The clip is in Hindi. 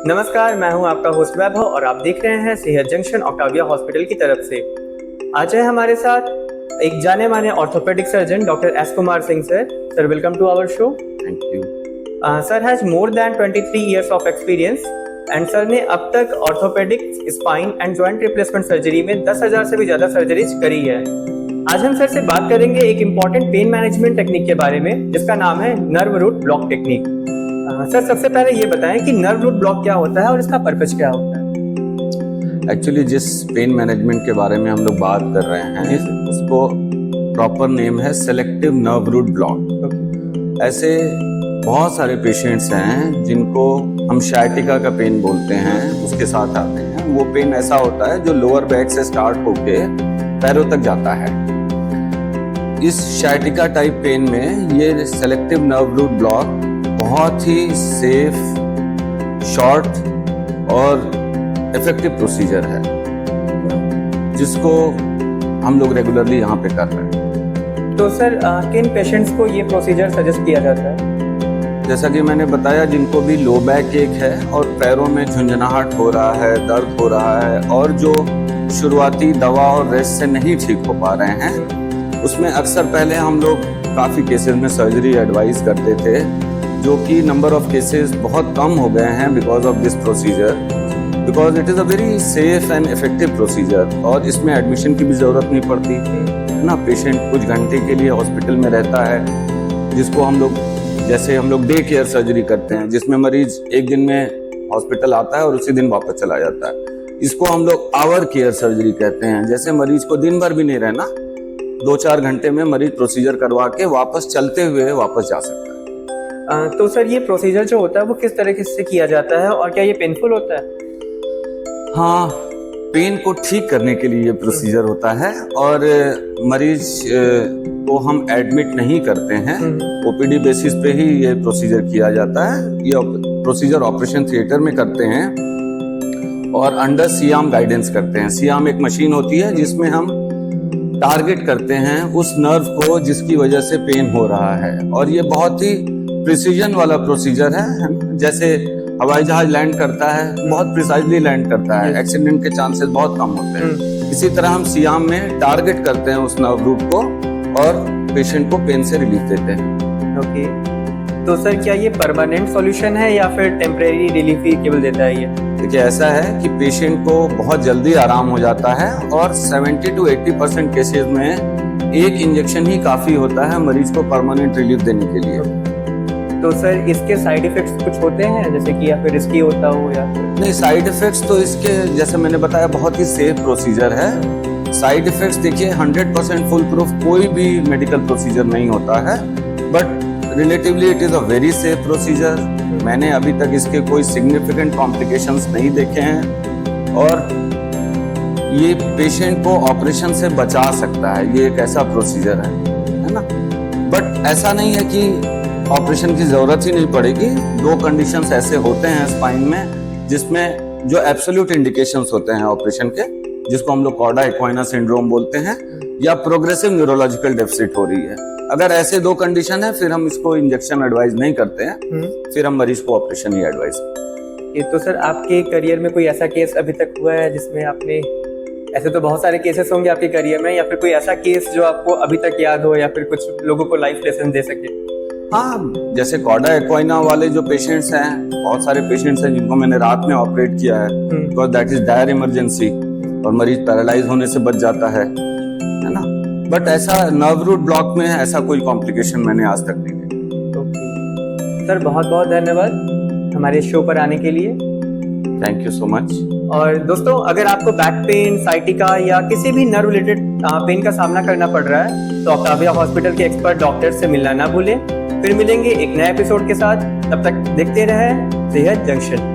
नमस्कार, मैं हूं आपका होस्ट वैभव और आप देख रहे हैं सेहत जंक्शन ऑक्टाविया हॉस्पिटल की तरफ से। आज है हमारे साथ एक जाने माने orthopaedic surgeon doctor S Kumar Singh sir. Sir, welcome to our show. Thank you. Sir has more than 23 years of experience and sir ने अब तक orthopaedic, spine and joint replacement surgery में 10,000 से भी ज्यादा सर्जरीज करी है। आज हम सर से बात करेंगे एक इम्पॉर्टेंट पेन मैनेजमेंट टेक्निक के बारे में जिसका नाम है nerve root block technique. Sir, सबसे पहले ये बताएं कि नर्व रूट ब्लॉक क्या होता है और इसका पर्पस क्या होता है। एक्चुअली जिस पेन मैनेजमेंट के बारे में हम लोग बात कर रहे हैं उसको प्रॉपर नेम है सेलेक्टिव नर्व रूट ब्लॉक। ऐसे बहुत सारे पेशेंट्स हैं जिनको हम शायटिका का पेन बोलते हैं, उसके साथ आते हैं। वो पेन ऐसा होता है जो लोअर बैक से स्टार्ट होके पैरों तक जाता है। इस शायटिका टाइप पेन में ये सेलेक्टिव नर्व रूट ब्लॉक बहुत ही सेफ, शॉर्ट और इफेक्टिव प्रोसीजर है जिसको हम लोग रेगुलरली यहाँ पे कर रहे हैं। तो सर, किन पेशेंट्स को ये प्रोसीजर सजेस्ट किया जाता है? जैसा कि मैंने बताया, जिनको भी लो बैक एक है और पैरों में झुंझुनाहट हो रहा है, दर्द हो रहा है और जो शुरुआती दवा और रेस्ट से नहीं ठीक हो पा रहे हैं, उसमें अक्सर पहले हम लोग काफ़ी केसेस में सर्जरी एडवाइस करते थे, जो कि नंबर ऑफ केसेस बहुत कम हो गए हैं because of this procedure, because it is a very safe and effective procedure और इसमें एडमिशन की भी ज़रूरत नहीं पड़ती है ना। पेशेंट कुछ घंटे के लिए हॉस्पिटल में रहता है, जिसको हम लोग जैसे हम लोग डे केयर सर्जरी करते हैं, जिसमें मरीज एक दिन में हॉस्पिटल आता है और उसी दिन वापस चला जाता है। इसको हम लोग आवर केयर सर्जरी कहते हैं, जैसे मरीज को दिन भर भी नहीं रहना, 2-4 घंटे में मरीज प्रोसीजर करवा के वापस चलते हुए वापस जा सकता है। तो सर, ये प्रोसीजर जो होता है वो किस तरीके से किया जाता है और क्या ये पेनफुल होता है? हाँ, पेन को ठीक करने के लिए ये प्रोसीजर होता है और मरीज को हम एडमिट नहीं करते हैं, ओपीडी बेसिस पे ही ये प्रोसीजर किया जाता है। ये प्रोसीजर ऑपरेशन थिएटर में करते हैं और अंडर सियाम गाइडेंस करते हैं। सियाम एक मशीन होती है जिसमें हम टारगेट करते हैं उस नर्व को जिसकी वजह से पेन हो रहा है, और ये बहुत ही प्रिसीजन वाला प्रोसीजर है। जैसे हवाई जहाज लैंड करता है, बहुत प्रिसाइजली लैंड करता है, एक्सीडेंट के चांसेस बहुत कम होते हैं। इसी तरह हम सियाम में टारगेट करते हैं उस नर्व रूट को और पेशेंट को पेन से रिलीफ देते हैं। ओके, तो सर क्या ये परमानेंट सॉल्यूशन है या फिर टेम्परेरी रिलीफ ही केवल देता है ये? देखिए, ऐसा है कि पेशेंट को बहुत जल्दी आराम हो जाता है और 70 to 80% केसेस में एक इंजेक्शन ही काफी होता है मरीज को परमानेंट रिलीफ देने के लिए। तो सर, इसके साइड इफेक्ट्स कुछ होते हैं जैसे कि या फिर रिस्की होता हो या नहीं? साइड इफेक्ट्स तो इसके जैसे मैंने बताया बहुत ही सेफ प्रोसीजर है। साइड इफेक्ट्स देखिए 100% फुल प्रूफ कोई भी मेडिकल प्रोसीजर नहीं होता है, but relatively it is a very safe procedure. मैंने अभी तक इसके कोई सिग्निफिकेंट कॉम्प्लिकेशंस नहीं देखे हैं और ये पेशेंट को ऑपरेशन से बचा सकता है। ये एक ऐसा प्रोसीजर है ना। बट ऐसा नहीं है कि ऑपरेशन की जरूरत ही नहीं पड़ेगी। 2 कंडीशंस ऐसे होते हैं स्पाइन में जिसमें जो एब्सोल्यूट इंडिकेशंस होते हैं ऑपरेशन के, जिसको हम लोग कॉर्डा इक्वाइना सिंड्रोम बोलते हैं या प्रोग्रेसिव न्यूरोलॉजिकल डेफिसिट हो रही है। अगर ऐसे 2 कंडीशन है फिर हम इसको इंजेक्शन एडवाइस नहीं करते हैं, फिर हम मरीज को ऑपरेशन ही एडवाइस करते हैं। तो सर, आपके करियर में कोई ऐसा केस अभी तक हुआ है जिसमें आपने, ऐसे तो बहुत सारे केसेस होंगे आपके करियर में, या फिर कोई ऐसा केस जो आपको अभी तक याद हो या फिर कुछ लोगों को लाइफ लेसन दे सके? हाँ, जैसे कॉर्डा एक्वाइना वाले जो पेशेंट्स हैं, बहुत सारे पेशेंट्स हैं जिनको मैंने रात में ऑपरेट किया है, because that is dire emergency और मरीज पैरालाइज होने से बच जाता है ना। बट ऐसा नर्व रूट ब्लॉक में ऐसा कोई कॉम्प्लिकेशन मैंने आज तक नहीं देखा। ओके सर, बहुत बहुत धन्यवाद हमारे शो पर आने के लिए। Thank you so much. और दोस्तों, अगर आपको बैक पेन, साइटिका या किसी भी नर्व रिलेटेड पेन का सामना करना पड़ रहा है तो ऑक्टाविया हॉस्पिटल के एक्सपर्ट डॉक्टर से मिलना ना भूलें। फिर मिलेंगे एक नए एपिसोड के साथ, तब तक देखते रहें सेहत जंक्शन।